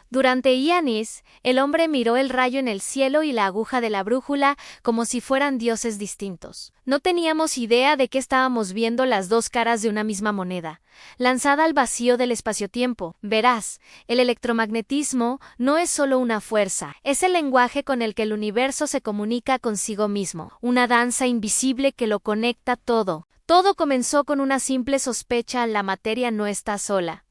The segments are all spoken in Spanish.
Durante Ianis, el hombre miró el rayo en el cielo y la aguja de la brújula como si fueran dioses distintos. No teníamos idea de que estábamos viendo las dos caras de una misma moneda, lanzada al vacío del espacio-tiempo. Verás, el electromagnetismo no es solo una fuerza, es el lenguaje con el que el universo se comunica consigo mismo, una danza invisible que lo conecta todo. Todo comenzó con una simple sospecha: la materia no está sola.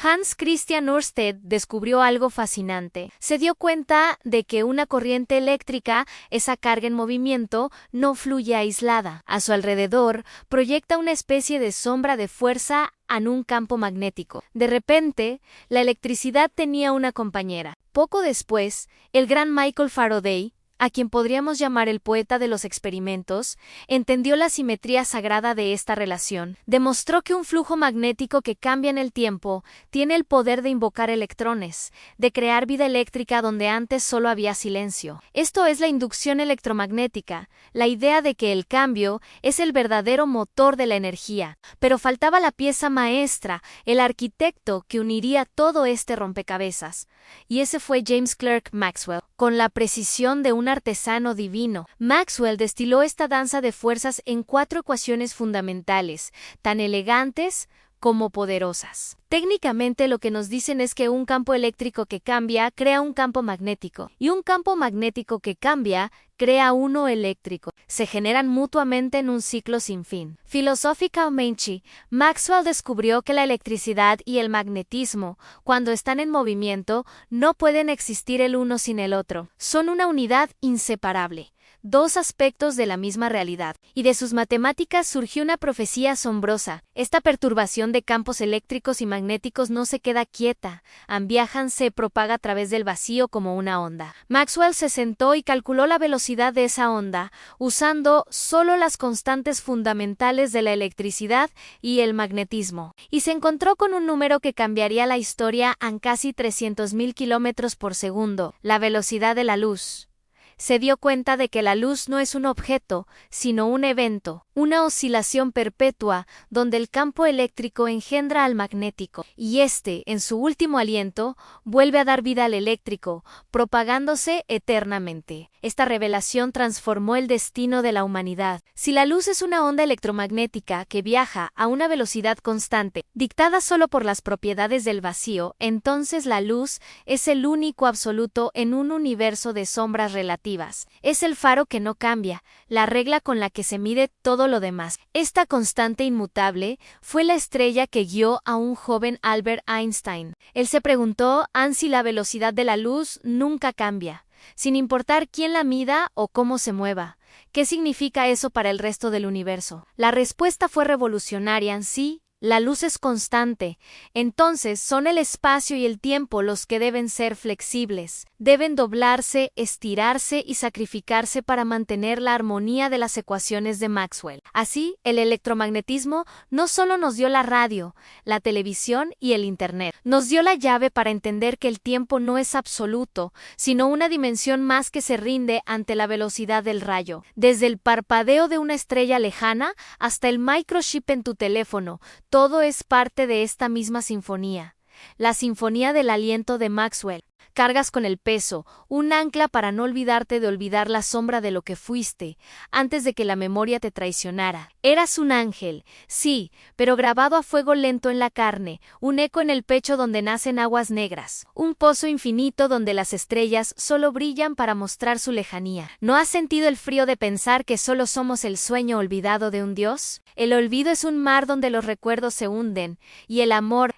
Hans Christian Ørsted descubrió algo fascinante. Se dio cuenta de que una corriente eléctrica, esa carga en movimiento, no fluye aislada. A su alrededor, proyecta una especie de sombra de fuerza en un campo magnético. De repente, la electricidad tenía una compañera. Poco después, el gran Michael Faraday, a quien podríamos llamar el poeta de los experimentos, entendió la simetría sagrada de esta relación. Demostró que un flujo magnético que cambia en el tiempo tiene el poder de invocar electrones, de crear vida eléctrica donde antes solo había silencio. Esto es la inducción electromagnética, la idea de que el cambio es el verdadero motor de la energía. Pero faltaba la pieza maestra, el arquitecto que uniría todo este rompecabezas. Y ese fue James Clerk Maxwell. Con la precisión de un artesano divino, Maxwell destiló esta danza de fuerzas en 4 ecuaciones fundamentales, tan elegantes como poderosas. Técnicamente lo que nos dicen es que un campo eléctrico que cambia crea un campo magnético, y un campo magnético que cambia crea uno eléctrico. Se generan mutuamente en un ciclo sin fin. Filosóficamente, Maxwell descubrió que la electricidad y el magnetismo, cuando están en movimiento, no pueden existir el uno sin el otro. Son una unidad inseparable. 2 aspectos de la misma realidad, y de sus matemáticas surgió una profecía asombrosa. Esta perturbación de campos eléctricos y magnéticos no se queda quieta, viajan, se propaga a través del vacío como una onda. Maxwell se sentó y calculó la velocidad de esa onda, usando solo las constantes fundamentales de la electricidad y el magnetismo, y se encontró con un número que cambiaría la historia en casi 300.000 kilómetros por segundo, la velocidad de la luz. Se dio cuenta de que la luz no es un objeto, sino un evento, una oscilación perpetua donde el campo eléctrico engendra al magnético, y este, en su último aliento, vuelve a dar vida al eléctrico, propagándose eternamente. Esta revelación transformó el destino de la humanidad. Si la luz es una onda electromagnética que viaja a una velocidad constante, dictada solo por las propiedades del vacío, entonces la luz es el único absoluto en un universo de sombras relativas. Es el faro que no cambia, la regla con la que se mide todo lo demás. Esta constante inmutable fue la estrella que guió a un joven Albert Einstein. Él se preguntó si la velocidad de la luz nunca cambia, sin importar quién la mida o cómo se mueva. ¿Qué significa eso para el resto del universo? La respuesta fue revolucionaria: sí. La luz es constante, entonces son el espacio y el tiempo los que deben ser flexibles, deben doblarse, estirarse y sacrificarse para mantener la armonía de las ecuaciones de Maxwell. Así, el electromagnetismo no solo nos dio la radio, la televisión y el Internet, nos dio la llave para entender que el tiempo no es absoluto, sino una dimensión más que se rinde ante la velocidad del rayo. Desde el parpadeo de una estrella lejana hasta el microchip en tu teléfono, todo es parte de esta misma sinfonía, la sinfonía del aliento de Maxwell. Cargas con el peso, un ancla para no olvidarte de olvidar la sombra de lo que fuiste, antes de que la memoria te traicionara. Eras un ángel, sí, pero grabado a fuego lento en la carne, un eco en el pecho donde nacen aguas negras, un pozo infinito donde las estrellas solo brillan para mostrar su lejanía. ¿No has sentido el frío de pensar que solo somos el sueño olvidado de un dios? El olvido es un mar donde los recuerdos se hunden, y el amor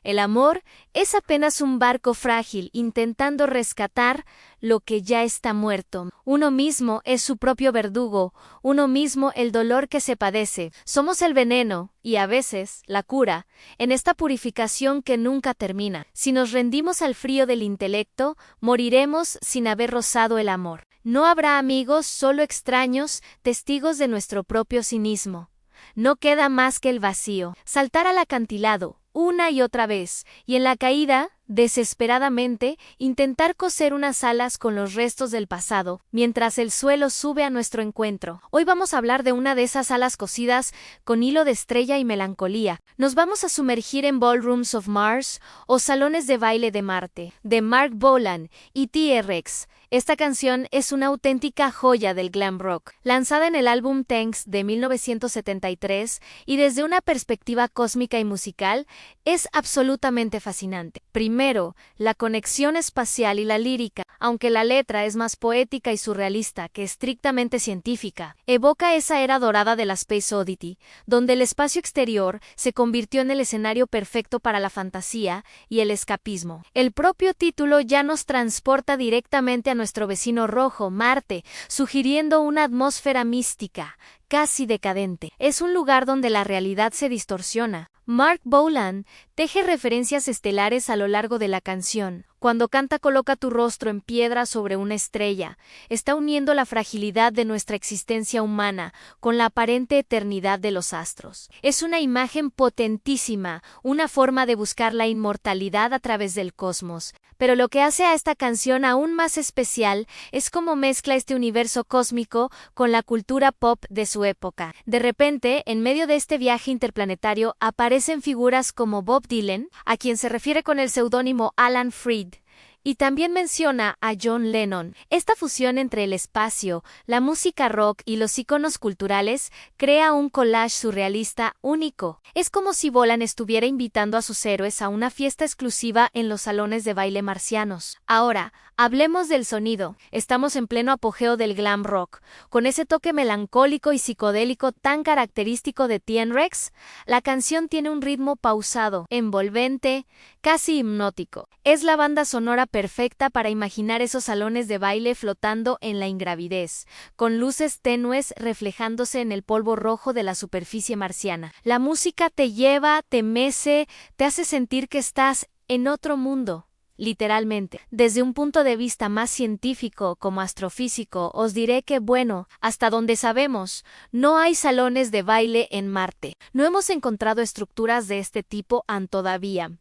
es apenas un barco frágil intentando rescatar lo que ya está muerto. Uno mismo es su propio verdugo, uno mismo el dolor que se padece. Somos el veneno, y a veces la cura, en esta purificación que nunca termina. Si nos rendimos al frío del intelecto, moriremos sin haber rozado el amor. No habrá amigos, solo extraños, testigos de nuestro propio cinismo. No queda más que el vacío. Saltar al acantilado, una y otra vez, y en la caída, desesperadamente, intentar coser unas alas con los restos del pasado, mientras el suelo sube a nuestro encuentro. Hoy vamos a hablar de una de esas alas cosidas con hilo de estrella y melancolía. Nos vamos a sumergir en Ballrooms of Mars o Salones de Baile de Marte, de Mark Bolan y T-Rex. Esta canción es una auténtica joya del glam rock, lanzada en el álbum Thanks de 1973 y desde una perspectiva cósmica y musical, es absolutamente fascinante. Primero, la conexión espacial y la lírica, aunque la letra es más poética y surrealista que estrictamente científica, evoca esa era dorada de la Space Oddity, donde el espacio exterior se convirtió en el escenario perfecto para la fantasía y el escapismo. El propio título ya nos transporta directamente a nuestro vecino rojo, Marte, sugiriendo una atmósfera mística, casi decadente. Es un lugar donde la realidad se distorsiona. Mark Bolan teje referencias estelares a lo largo de la canción. Cuando canta Coloca tu rostro en piedra sobre una estrella, está uniendo la fragilidad de nuestra existencia humana con la aparente eternidad de los astros. Es una imagen potentísima, una forma de buscar la inmortalidad a través del cosmos. Pero lo que hace a esta canción aún más especial es cómo mezcla este universo cósmico con la cultura pop de su época. De repente, en medio de este viaje interplanetario, aparecen figuras como Bob Dylan, a quien se refiere con el seudónimo Alan Freed, y también menciona a John Lennon. Esta fusión entre el espacio, la música rock y los iconos culturales crea un collage surrealista único. Es como si Bolan estuviera invitando a sus héroes a una fiesta exclusiva en los salones de baile marcianos. Ahora, hablemos del sonido. Estamos en pleno apogeo del glam rock. Con ese toque melancólico y psicodélico tan característico de T-Rex, la canción tiene un ritmo pausado, envolvente, casi hipnótico. Es la banda sonora perfecta para imaginar esos salones de baile flotando en la ingravidez, con luces tenues reflejándose en el polvo rojo de la superficie marciana. La música te lleva, te mece, te hace sentir que estás en otro mundo. Literalmente. Desde un punto de vista más científico como astrofísico, os diré que, bueno, hasta donde sabemos, no hay salones de baile en Marte. No hemos encontrado estructuras de este tipo aún todavía.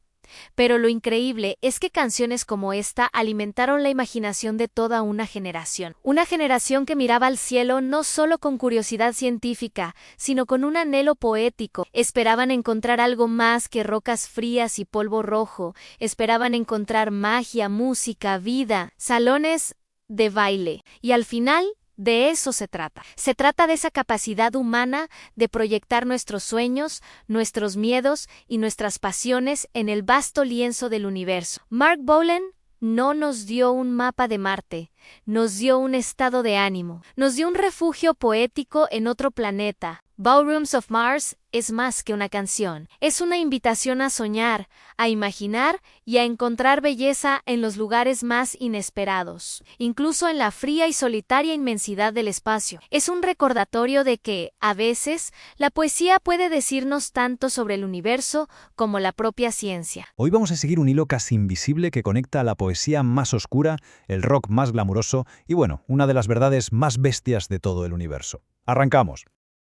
Pero lo increíble es que canciones como esta alimentaron la imaginación de toda una generación que miraba al cielo no solo con curiosidad científica, sino con un anhelo poético. Esperaban encontrar algo más que rocas frías y polvo rojo, esperaban encontrar magia, música, vida, salones de baile, y al final, de eso se trata. Se trata de esa capacidad humana de proyectar nuestros sueños, nuestros miedos y nuestras pasiones en el vasto lienzo del universo. Mark Bolan no nos dio un mapa de Marte, nos dio un estado de ánimo, nos dio un refugio poético en otro planeta. Ballrooms of Mars es más que una canción, es una invitación a soñar, a imaginar y a encontrar belleza en los lugares más inesperados, incluso en la fría y solitaria inmensidad del espacio. Es un recordatorio de que, a veces, la poesía puede decirnos tanto sobre el universo como la propia ciencia. Hoy vamos a seguir un hilo casi invisible que conecta la poesía más oscura, el rock más glamuroso y, bueno, una de las verdades más bestias de todo el universo. ¡Arrancamos!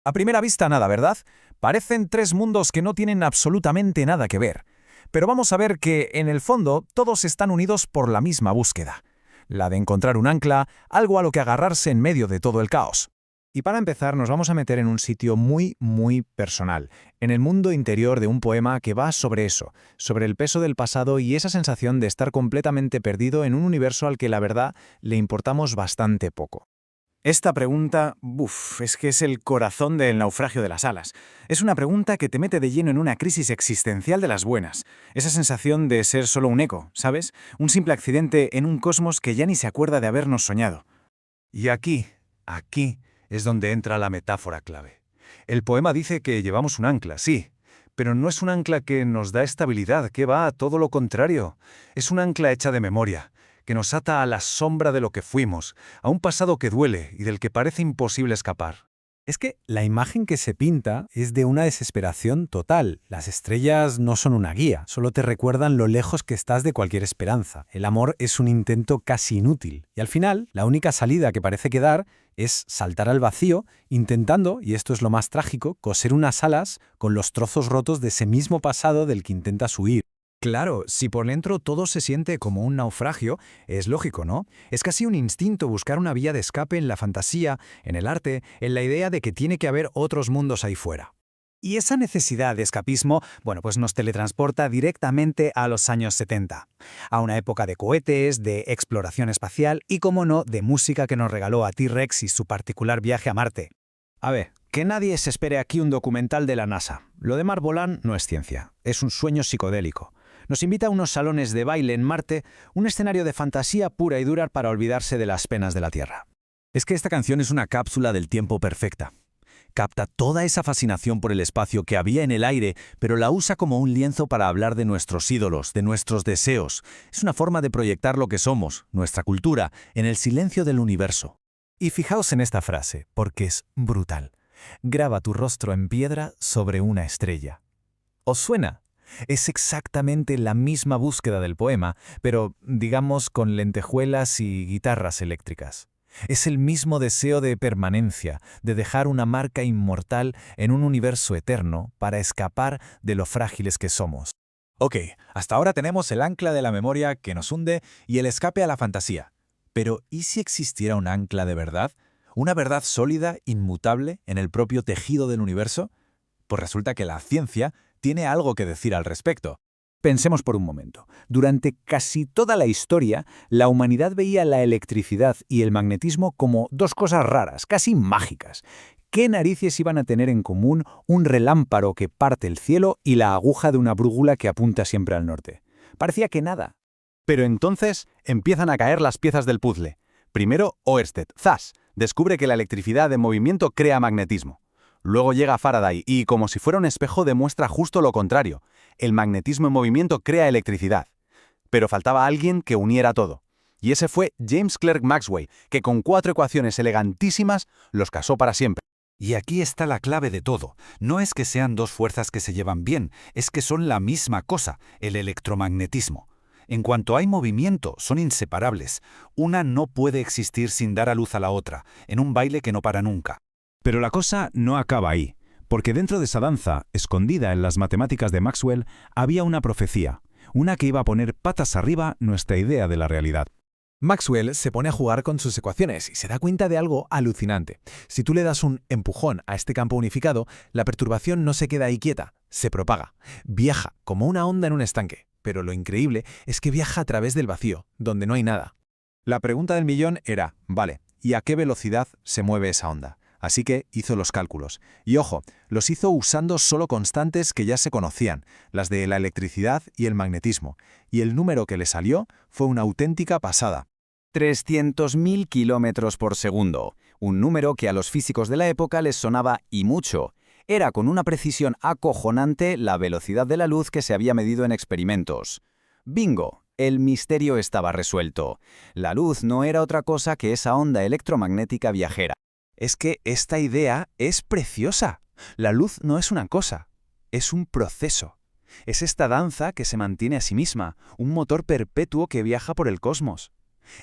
A primera vista nada, ¿verdad? Parecen tres mundos que no tienen absolutamente nada que ver. Pero vamos a ver que, en el fondo, todos están unidos por la misma búsqueda. La de encontrar un ancla, algo a lo que agarrarse en medio de todo el caos. Y para empezar nos vamos a meter en un sitio muy personal, en el mundo interior de un poema que va sobre eso, sobre el peso del pasado y esa sensación de estar completamente perdido en un universo al que la verdad le importamos bastante poco. Esta pregunta, es que es el corazón del naufragio de las alas. Es una pregunta que te mete de lleno en una crisis existencial de las buenas. Esa sensación de ser solo un eco, ¿sabes? Un simple accidente en un cosmos que ya ni se acuerda de habernos soñado. Y aquí es donde entra la metáfora clave. El poema dice que llevamos un ancla, sí, pero no es un ancla que nos da estabilidad, que va a todo lo contrario. Es un ancla hecha de memoria, que nos ata a la sombra de lo que fuimos, a un pasado que duele y del que parece imposible escapar. Es que la imagen que se pinta es de una desesperación total. Las estrellas no son una guía, solo te recuerdan lo lejos que estás de cualquier esperanza. El amor es un intento casi inútil. Y al final, la única salida que parece quedar es saltar al vacío, intentando, y esto es lo más trágico, coser unas alas con los trozos rotos de ese mismo pasado del que intentas huir. Claro, si por dentro todo se siente como un naufragio, es lógico, ¿no? Es casi un instinto buscar una vía de escape en la fantasía, en el arte, en la idea de que tiene que haber otros mundos ahí fuera. Y esa necesidad de escapismo, pues nos teletransporta directamente a los años 70, a una época de cohetes, de exploración espacial y, como no, de música que nos regaló a T-Rex y su particular viaje a Marte. A ver, que nadie se espere aquí un documental de la NASA. Lo de Marbolán no es ciencia, es un sueño psicodélico. Nos invita a unos salones de baile en Marte, un escenario de fantasía pura y dura para olvidarse de las penas de la Tierra. Es que esta canción es una cápsula del tiempo perfecta. Capta toda esa fascinación por el espacio que había en el aire, pero la usa como un lienzo para hablar de nuestros ídolos, de nuestros deseos. Es una forma de proyectar lo que somos, nuestra cultura, en el silencio del universo. Y fijaos en esta frase, porque es brutal. Graba tu rostro en piedra sobre una estrella. ¿Os suena? Es exactamente la misma búsqueda del poema, pero, digamos, con lentejuelas y guitarras eléctricas. Es el mismo deseo de permanencia, de dejar una marca inmortal en un universo eterno para escapar de lo frágiles que somos. Ok, hasta ahora tenemos el ancla de la memoria que nos hunde y el escape a la fantasía. Pero, ¿y si existiera un ancla de verdad? ¿Una verdad sólida, inmutable, en el propio tejido del universo? Pues resulta que la ciencia tiene algo que decir al respecto. Pensemos por un momento. Durante casi toda la historia, la humanidad veía la electricidad y el magnetismo como dos cosas raras, casi mágicas. ¿Qué narices iban a tener en común un relámpago que parte el cielo y la aguja de una brújula que apunta siempre al norte? Parecía que nada. Pero entonces empiezan a caer las piezas del puzzle. Primero, Oersted, ¡zas!, descubre que la electricidad en movimiento crea magnetismo. Luego llega Faraday y, como si fuera un espejo, demuestra justo lo contrario. El magnetismo en movimiento crea electricidad. Pero faltaba alguien que uniera todo. Y ese fue James Clerk Maxwell, que con 4 ecuaciones elegantísimas los casó para siempre. Y aquí está la clave de todo. No es que sean dos fuerzas que se llevan bien, es que son la misma cosa, el electromagnetismo. En cuanto hay movimiento, son inseparables. Una no puede existir sin dar a luz a la otra, en un baile que no para nunca. Pero la cosa no acaba ahí, porque dentro de esa danza, escondida en las matemáticas de Maxwell, había una profecía, una que iba a poner patas arriba nuestra idea de la realidad. Maxwell se pone a jugar con sus ecuaciones y se da cuenta de algo alucinante. Si tú le das un empujón a este campo unificado, la perturbación no se queda ahí quieta, se propaga, viaja como una onda en un estanque. Pero lo increíble es que viaja a través del vacío, donde no hay nada. La pregunta del millón era, vale, ¿y a qué velocidad se mueve esa onda? Así que hizo los cálculos. Y ojo, los hizo usando solo constantes que ya se conocían, las de la electricidad y el magnetismo. Y el número que le salió fue una auténtica pasada. 300.000 kilómetros por segundo, un número que a los físicos de la época les sonaba y mucho. Era con una precisión acojonante la velocidad de la luz que se había medido en experimentos. ¡Bingo! El misterio estaba resuelto. La luz no era otra cosa que esa onda electromagnética viajera. Es que esta idea es preciosa. La luz no es una cosa, es un proceso. Es esta danza que se mantiene a sí misma, un motor perpetuo que viaja por el cosmos.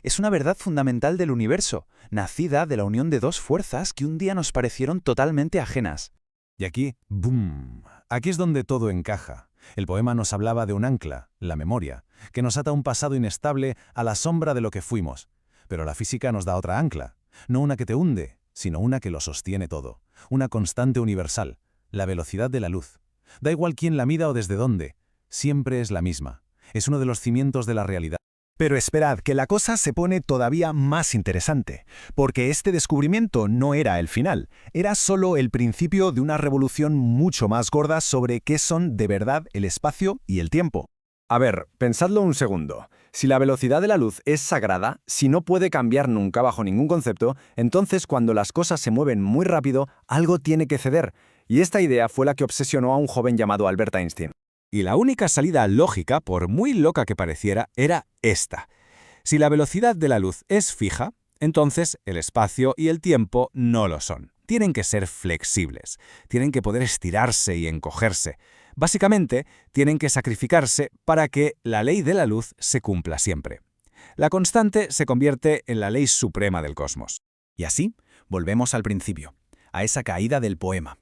Es una verdad fundamental del universo, nacida de la unión de dos fuerzas que un día nos parecieron totalmente ajenas. Y aquí, ¡boom! Aquí es donde todo encaja. El poema nos hablaba de un ancla, la memoria, que nos ata a un pasado inestable a la sombra de lo que fuimos. Pero la física nos da otra ancla, no una que te hunde, sino una que lo sostiene todo, una constante universal, la velocidad de la luz. Da igual quién la mida o desde dónde, siempre es la misma. Es uno de los cimientos de la realidad. Pero esperad, que la cosa se pone todavía más interesante, porque este descubrimiento no era el final, era solo el principio de una revolución mucho más gorda sobre qué son de verdad el espacio y el tiempo. A ver, pensadlo un segundo. Si la velocidad de la luz es sagrada, si no puede cambiar nunca bajo ningún concepto, entonces cuando las cosas se mueven muy rápido, algo tiene que ceder. Y esta idea fue la que obsesionó a un joven llamado Albert Einstein. Y la única salida lógica, por muy loca que pareciera, era esta. Si la velocidad de la luz es fija, entonces el espacio y el tiempo no lo son. tienen que ser flexibles, tienen que poder estirarse y encogerse. Básicamente, tienen que sacrificarse para que la ley de la luz se cumpla siempre. La constante se convierte en la ley suprema del cosmos. Y así, volvemos al principio, a esa caída del poema.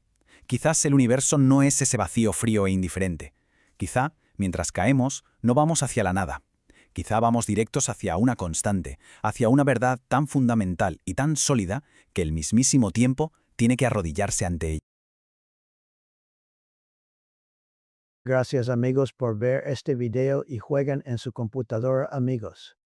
Quizás el universo no es ese vacío frío e indiferente. Quizá, mientras caemos, no vamos hacia la nada. Quizá vamos directos hacia una constante, hacia una verdad tan fundamental y tan sólida que el mismísimo tiempo tiene que arrodillarse ante ella. Gracias amigos por ver este video y jueguen en su computadora amigos.